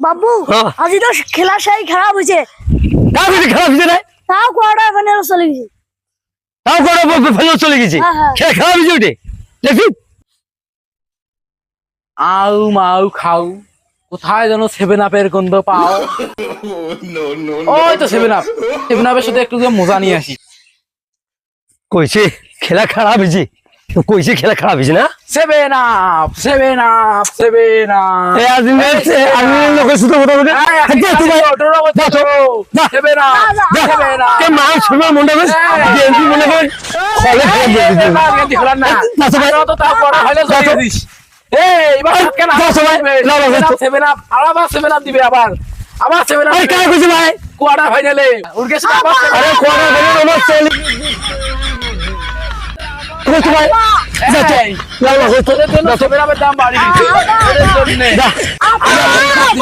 বাবু হ্যাঁ। আজি তো খেলা সেই খারাপ হয়েছে কার বেশি খারাপ হয়েছে না তাও কোয়ার্টার ফাইনাল চলে গেছে তাও করে ফেলে চলে গেছি হ্যাঁ, হ্যাঁ। খেলা খারাপ হয়েছে ওইটা দেখি আউ মাউ খাও কোথায় যেন 7 আপের গন্ধ পাও ওই তো 7 আপের সাথে একটু মজা নিয়ে আসি কইছে খেলা খারাপ হয়েছে তো কইছে খেলা খারাপ হয়েছে না 7 আপ 7 আপ এ আদিন লোকের সাথে কথা বলে কে মাল শুনে মনে করে গেঞ্জি মনে করে খলে খেলে না দিবে আবার আবার 7 আরে কার কইছে ভাই কোয়ার্টার ফাইনালে উড়কে আরে কোয়ার্টার ফাইনাল আমার চলে কইছে ভাই যা চল লাও লাও দাম বাড়ি দিচ্ছে যা